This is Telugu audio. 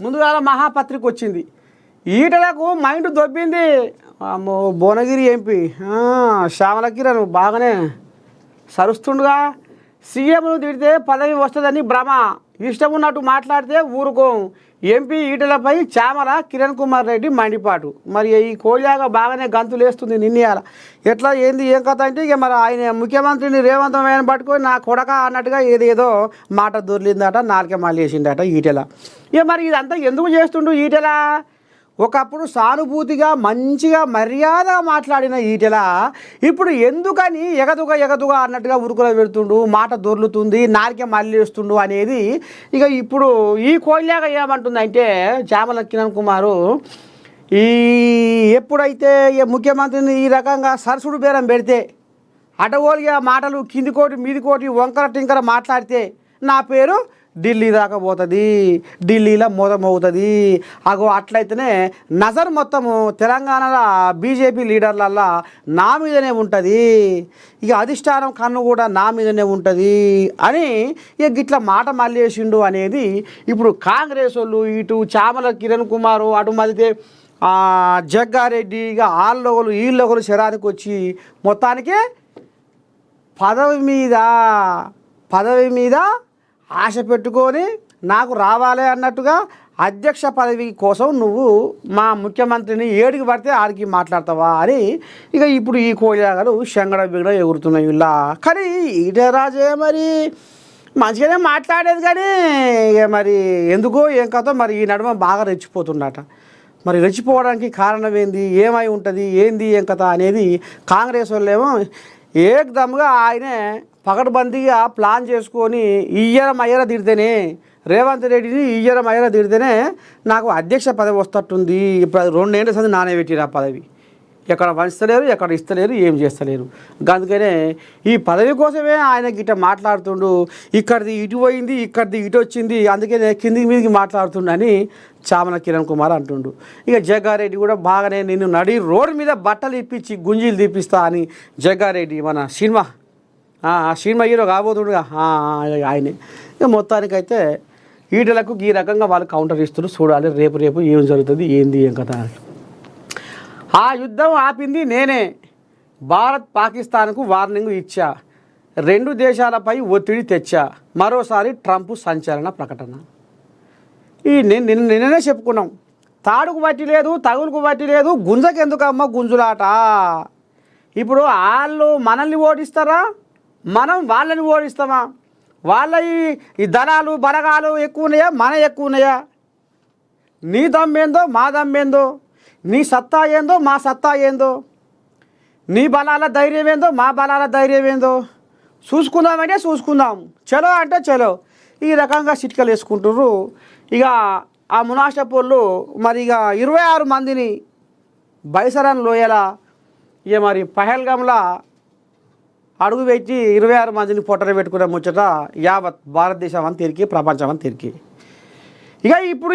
ముందుగా మహాపత్రిక వచ్చింది. ఈటలకు మైండ్ దొబ్బింది. అమ్మో భువనగిరి ఎంపీ శ్యామల కిరణ్ బాగానే సరుస్తుండగా. సీఎంను తిడితే పదవి వస్తుందని భ్రమ, ఇష్టం ఉన్నట్టు మాట్లాడితే ఊరుకోం. ఎంపీ ఈటలపై చామల కిరణ్ కుమార్ రెడ్డి మండిపాటు. మరి ఈ కోళ్ళాగా బాగానే గంతులేస్తుంది నిన్నయాల. ఎట్లా ఏంది ఏం కథ అంటే ఇక మరి ఆయన ముఖ్యమంత్రిని రేవంత్ ఆయన పట్టుకొని నా కొడక అన్నట్టుగా ఏదేదో మాట దొర్లిందట, నాలుకే మళ్ళీ వేసిండట ఈటెల. ఇక మరి ఇదంతా ఎందుకు చేస్తుండు ఈటెల? ఒకప్పుడు సానుభూతిగా మంచిగా మర్యాదగా మాట్లాడిన ఈటెల ఇప్పుడు ఎందుకని ఎగదుగా అన్నట్టుగా ఉరుకులో పెడుతుండు, మాట దొర్లుతుంది, నారికే మళ్ళీ వేస్తుండు అనేది ఇక ఇప్పుడు ఈ కోళ్ళగా ఏమంటుందంటే చామల కిరణ్ కుమారు ఎప్పుడైతే ముఖ్యమంత్రిని ఈ రకంగా సరసుడు బేరం పెడితే అటగోలిగా మాటలు కిందికోటి మీదికోటి వంకర టింకర మాట్లాడితే నా పేరు ఢిల్లీ దాకా పోతుంది, ఢిల్లీలో మోదమవుతుంది. అగో అట్లయితేనే నజర్ మొత్తము తెలంగాణలో బీజేపీ లీడర్లల్లా నా మీదనే ఉంటుంది, ఇక అధిష్టానం కన్ను కూడా నా మీదనే ఉంటుంది అని ఇక గిట్ల మాట మళ్ళీ వేసిండు అనేది ఇప్పుడు కాంగ్రెస్ వాళ్ళు ఇటు చామల కిరణ్ కుమారు అటు మధ్య జగ్గారెడ్డి ఇక వాళ్ళొకరు వీళ్ళొకరు శరానికి వచ్చి మొత్తానికి పదవి మీద ఆశ పెట్టుకొని నాకు రావాలి అన్నట్టుగా అధ్యక్ష పదవి కోసం నువ్వు మా ముఖ్యమంత్రిని ఏడికి పడితే ఆడికి మాట్లాడతావా అని ఇక ఇప్పుడు ఈ కోళ్ళగాలు శంగడ బిగడ ఎగురుతున్నాయి ఇలా. కానీ ఈటరాజే మరి మంచిగానే మాట్లాడేది, కానీ ఇక మరి ఎందుకో ఏం కథో మరి ఈ నడుమ బాగా రెచ్చిపోతుండట. మరి రెచ్చిపోవడానికి కారణం ఏంది, ఏమై ఉంటుంది, ఏంది ఏం కథ అనేది కాంగ్రెస్ వాళ్ళేమో ఏకదమ్గా ఆయనే పకడ్బందీగా ప్లాన్ చేసుకొని ఇయ్యర తిడితేనే రేవంత్ రెడ్డిని ఇయ్యర తిడితేనే నాకు అధ్యక్ష పదవి వస్తట్టుంది. ఇప్పుడు అది 2 ఏళ్ళ సంది నానబెట్టిరు ఆ పదవి. ఎక్కడ వంచలేరు, ఎక్కడ ఇస్తలేరు, ఏం చేస్తలేరు. అందుకనే ఈ పదవి కోసమే ఆయన గిట్ట మాట్లాడుతుండు. ఇక్కడిది ఇటు పోయింది, ఇక్కడిది ఇటు వచ్చింది, అందుకనే కిందికి మీదికి మాట్లాడుతుండని చామల కిరణ్ కుమార్ అంటుండు. ఇక జగ్గారెడ్డి కూడా బాగానే నిన్ను నడి రోడ్డు మీద బట్టలు ఇప్పించి గుంజీలు తీపిస్తా అని జగ్గారెడ్డి మన సినిమా హీరో కాబోతుండగా ఆయనే. ఇక మొత్తానికైతే ఈటలకు ఈ రకంగా వాళ్ళు కౌంటర్ ఇస్తున్నారు. చూడాలి రేపు ఏం జరుగుతుంది, ఏంది ఏం కథ. ఆ యుద్ధం ఆపింది నేనే, భారత్ పాకిస్తాన్కు వార్నింగ్ ఇచ్చా, 2 దేశాలపై ఒత్తిడి తెచ్చా, మరోసారి ట్రంప్ సంచలన ప్రకటన. నిన్ననే చెప్పుకున్నాం, తాడుకు బట్టి లేదు, తగులుకు బట్టి లేదు, గుంజకెందుకమ్మ గుంజులాట. ఇప్పుడు వాళ్ళు మనల్ని ఓడిస్తారా, మనం వాళ్ళని ఓడిస్తామా? వాళ్ళ ఈ ధనాలు బలగాలు ఎక్కువ ఉన్నాయా, మన ఎక్కువ ఉన్నాయా? నీ దమ్మేందో మా దమ్మేందో, నీ సత్తా ఏందో మా సత్తా ఏందో, నీ బలాల ధైర్యం ఏందో మా బలాల ధైర్యం ఏందో చూసుకుందామంటే చూసుకుందాం, చలో అంటే చలో. ఈ రకంగా చిట్కలు వేసుకుంటుర్రు. ఇక ఆ మునాషపోళ్ళు మరి ఇక 26 మందిని బైసరన్ లోయల ఇక మరి పహల్గామ్లా అడుగు పెట్టి 26 మందిని పొట్టన పెట్టుకునే ముచ్చట యావత్ భారతదేశం అని తిరిగి ప్రపంచం అని తిరిగి. ఇక ఇప్పుడు